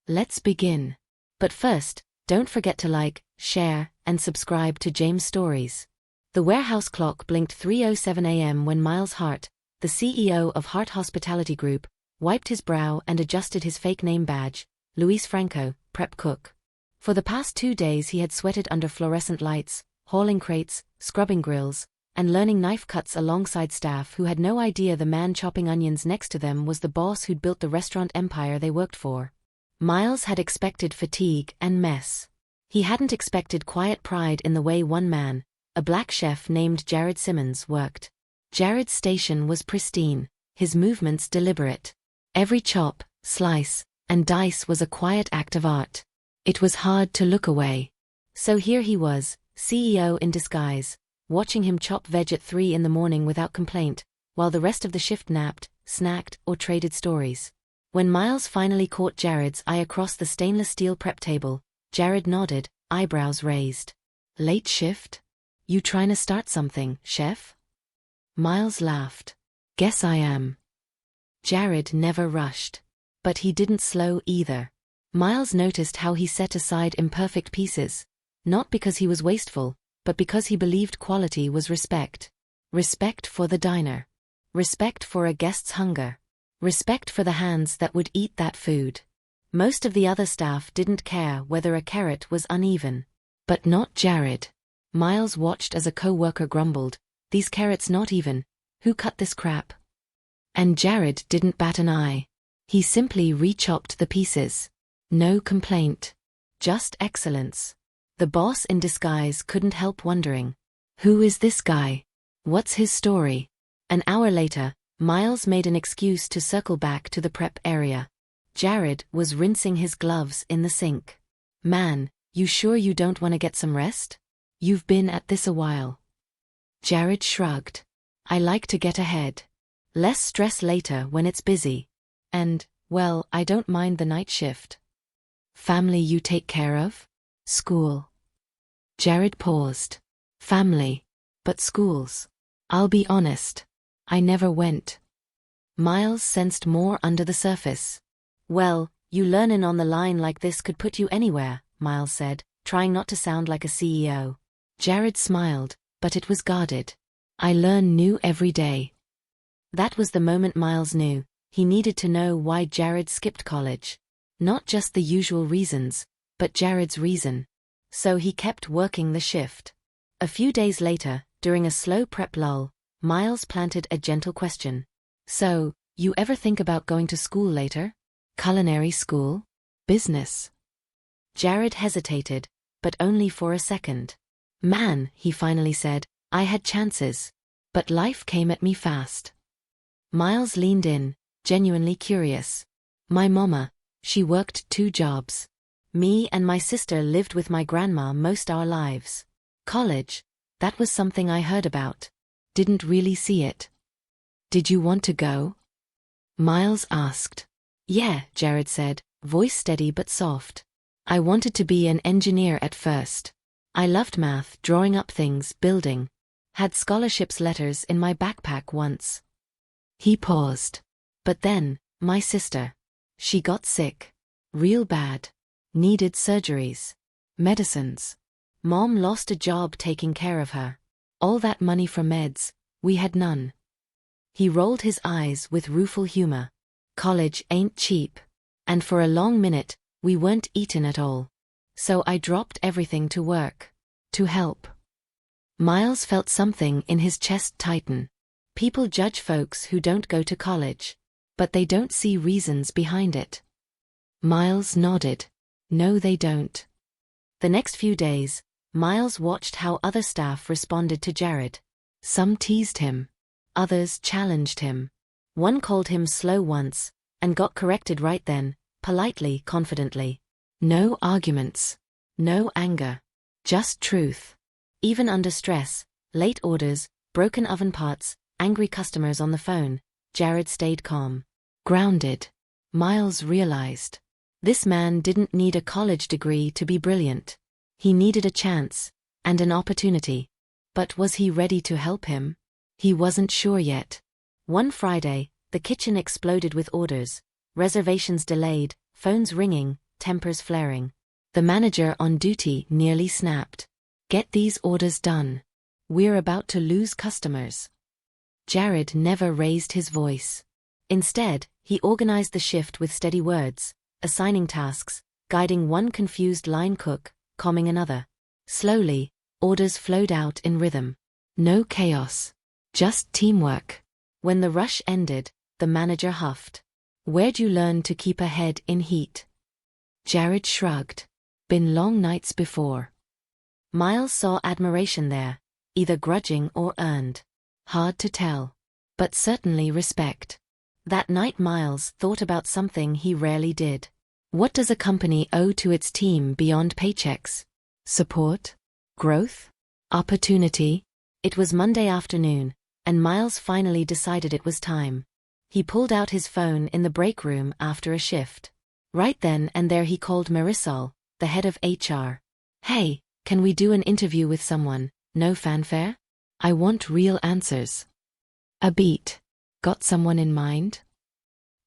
Let's begin. But first, don't forget to like, share, and subscribe to James Stories. The warehouse clock blinked 3:07 a.m. when Miles Hart, the CEO of Hart Hospitality Group, wiped his brow and adjusted his fake name badge, Luis Franco, prep cook. For the past 2 days he had sweated under fluorescent lights, hauling crates, scrubbing grills, and learning knife cuts alongside staff who had no idea the man chopping onions next to them was the boss who'd built the restaurant empire they worked for. Miles had expected fatigue and mess. He hadn't expected quiet pride in the way one man, a black chef named Jared Simmons, worked. Jared's station was pristine, his movements deliberate. Every chop, slice, and dice was a quiet act of art. It was hard to look away. So here he was, CEO in disguise, watching him chop veg at 3 in the morning without complaint, while the rest of the shift napped, snacked, or traded stories. When Miles finally caught Jared's eye across the stainless steel prep table, Jared nodded, eyebrows raised. "Late shift? You trying to start something, chef?" Miles laughed. "Guess I am." Jared never rushed. But he didn't slow either. Miles noticed how he set aside imperfect pieces, not because he was wasteful, but because he believed quality was respect. Respect for the diner. Respect for a guest's hunger. Respect for the hands that would eat that food. Most of the other staff didn't care whether a carrot was uneven. But not Jared. Miles watched as a co-worker grumbled, "These carrots not even. Who cut this crap?" And Jared didn't bat an eye. He simply re-chopped the pieces. No complaint. Just excellence. The boss in disguise couldn't help wondering, who is this guy? What's his story? An hour later, Miles made an excuse to circle back to the prep area. Jared was rinsing his gloves in the sink. "Man, you sure you don't want to get some rest? You've been at this a while." Jared shrugged. "I like to get ahead. Less stress later when it's busy. And, well, I don't mind the night shift." "Family you take care of? School?" Jared paused. "Family. But schools? I'll be honest. I never went." Miles sensed more under the surface. "Well, you learnin' on the line like this could put you anywhere," Miles said, trying not to sound like a CEO. Jared smiled, but it was guarded. "I learn new every day." That was the moment Miles knew. He needed to know why Jared skipped college. Not just the usual reasons, but Jared's reason. So he kept working the shift. A few days later, during a slow prep lull, Miles planted a gentle question. "So, you ever think about going to school later? Culinary school? Business?" Jared hesitated, but only for a second. "Man," he finally said, "I had chances. But life came at me fast." Miles leaned in, genuinely curious. "My mama, she worked 2 jobs. Me and my sister lived with my grandma most our lives. College, that was something I heard about. Didn't really see it." "Did you want to go?" Miles asked. "Yeah," Jared said, voice steady but soft. "I wanted to be an engineer at first. I loved math, drawing up things, building. Had scholarships letters in my backpack once." He paused. "But then, my sister. She got sick. Real bad. Needed surgeries. Medicines. Mom lost a job taking care of her. All that money for meds, we had none." He rolled his eyes with rueful humor. "College ain't cheap. And for a long minute, we weren't eating at all. So I dropped everything to work. To help." Miles felt something in his chest tighten. People judge folks who don't go to college. But they don't see reasons behind it. Miles nodded. "No, they don't." The next few days, Miles watched how other staff responded to Jared. Some teased him. Others challenged him. One called him slow once, and got corrected right then, politely, confidently. No arguments. No anger. Just truth. Even under stress, late orders, broken oven parts, angry customers on the phone, Jared stayed calm. Grounded. Miles realized. This man didn't need a college degree to be brilliant. He needed a chance, and an opportunity. But was he ready to help him? He wasn't sure yet. One Friday, the kitchen exploded with orders, reservations delayed, phones ringing, tempers flaring. The manager on duty nearly snapped. "Get these orders done. We're about to lose customers." Jared never raised his voice. Instead, he organized the shift with steady words, assigning tasks, guiding one confused line cook, calming another. Slowly, orders flowed out in rhythm. No chaos. Just teamwork. When the rush ended, the manager huffed. "Where'd you learn to keep a head in heat?" Jared shrugged. "Been long nights before." Miles saw admiration there, either grudging or earned. Hard to tell. But certainly respect. That night Miles thought about something he rarely did. What does a company owe to its team beyond paychecks? Support? Growth? Opportunity? It was Monday afternoon, and Miles finally decided it was time. He pulled out his phone in the break room after a shift. Right then and there he called Marisol, the head of HR. "Hey, can we do an interview with someone? No fanfare? I want real answers." "A beat. Got someone in mind?"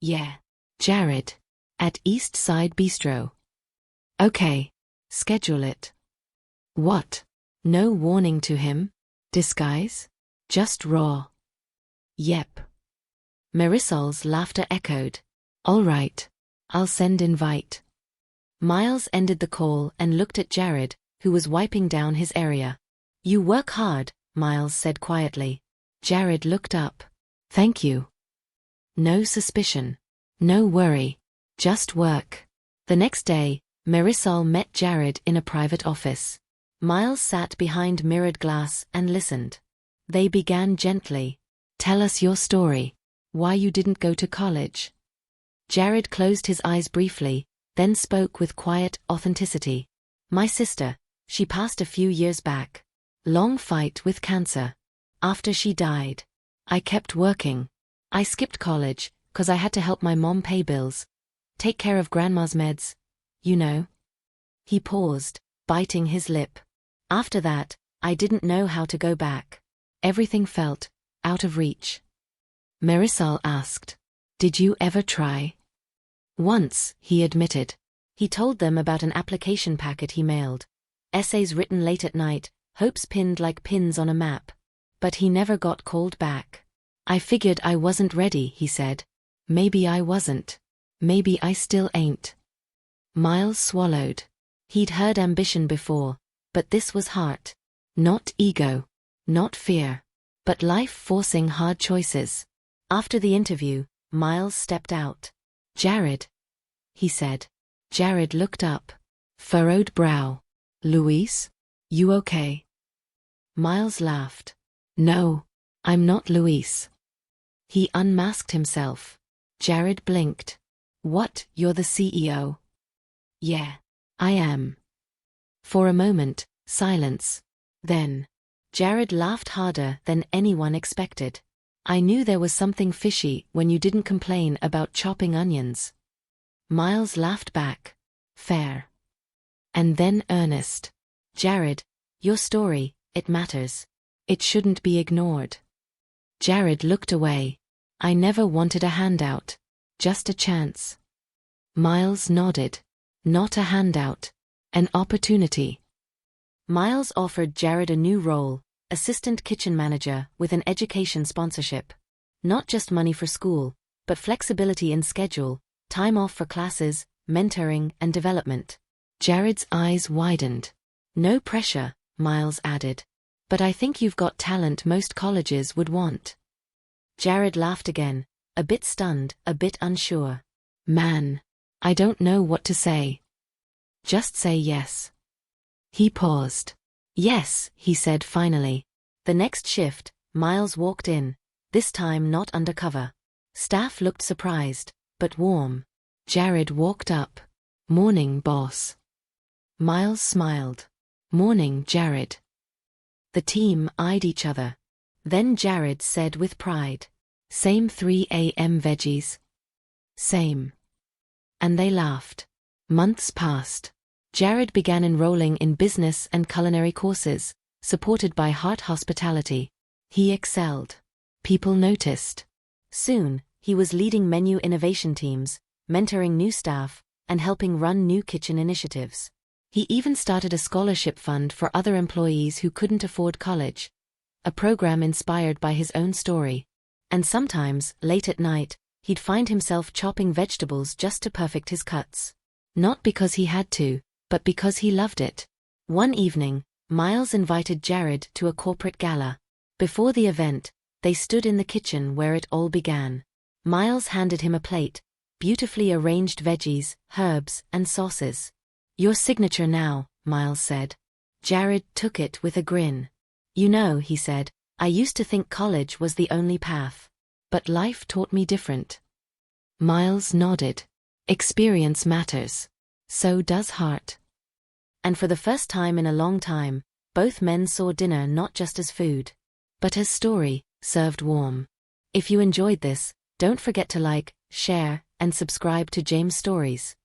"Yeah. Jared. At East Side Bistro." "Okay. Schedule it." "What? No warning to him? Disguise? Just raw?" "Yep." Marisol's laughter echoed. "All right. I'll send invite." Miles ended the call and looked at Jared, who was wiping down his area. "You work hard," Miles said quietly. Jared looked up. "Thank you." No suspicion. No worry. Just work. The next day, Marisol met Jared in a private office. Miles sat behind mirrored glass and listened. They began gently. "Tell us your story. Why you didn't go to college." Jared closed his eyes briefly, then spoke with quiet authenticity. "My sister, she passed a few years back. Long fight with cancer. After she died, I kept working. I skipped college, 'cause I had to help my mom pay bills. Take care of grandma's meds. You know." He paused, biting his lip. "After that, I didn't know how to go back. Everything felt out of reach." Marisol asked, "Did you ever try?" "Once," he admitted. He told them about an application packet he mailed. Essays written late at night, hopes pinned like pins on a map. But he never got called back. "I figured I wasn't ready," he said. "Maybe I wasn't. Maybe I still ain't." Miles swallowed. He'd heard ambition before, but this was heart. Not ego. Not fear. But life forcing hard choices. After the interview, Miles stepped out. "Jared," he said. Jared looked up. Furrowed brow. "Luis? You okay?" Miles laughed. "No, I'm not Luis." He unmasked himself. Jared blinked. "What, you're the CEO?" "Yeah, I am." For a moment, silence. Then, Jared laughed harder than anyone expected. "I knew there was something fishy when you didn't complain about chopping onions." Miles laughed back. "Fair." And then earnest. "Jared, your story, it matters. It shouldn't be ignored." Jared looked away. "I never wanted a handout. Just a chance." Miles nodded. "Not a handout. An opportunity." Miles offered Jared a new role, assistant kitchen manager with an education sponsorship. Not just money for school, but flexibility in schedule, time off for classes, mentoring, and development. Jared's eyes widened. "No pressure," Miles added. "But I think you've got talent most colleges would want." Jared laughed again, a bit stunned, a bit unsure. "Man, I don't know what to say." "Just say yes." He paused. "Yes," he said finally. The next shift, Miles walked in, this time not undercover. Staff looked surprised, but warm. Jared walked up. "Morning, boss." Miles smiled. "Morning, Jared." The team eyed each other. Then Jared said with pride, "Same 3 a.m. veggies?" "Same." And they laughed. Months passed. Jared began enrolling in business and culinary courses, supported by Heart Hospitality. He excelled. People noticed. Soon, he was leading menu innovation teams, mentoring new staff, and helping run new kitchen initiatives. He even started a scholarship fund for other employees who couldn't afford college, a program inspired by his own story. And sometimes, late at night, he'd find himself chopping vegetables just to perfect his cuts. Not because he had to, but because he loved it. One evening, Miles invited Jared to a corporate gala. Before the event, they stood in the kitchen where it all began. Miles handed him a plate, beautifully arranged veggies, herbs, and sauces. "Your signature now," Miles said. Jared took it with a grin. "You know," he said, "I used to think college was the only path. But life taught me different." Miles nodded. Experience matters. So does heart. And for the first time in a long time, both men saw dinner not just as food, but as story, served warm. If you enjoyed this, don't forget to like, share, and subscribe to James Stories.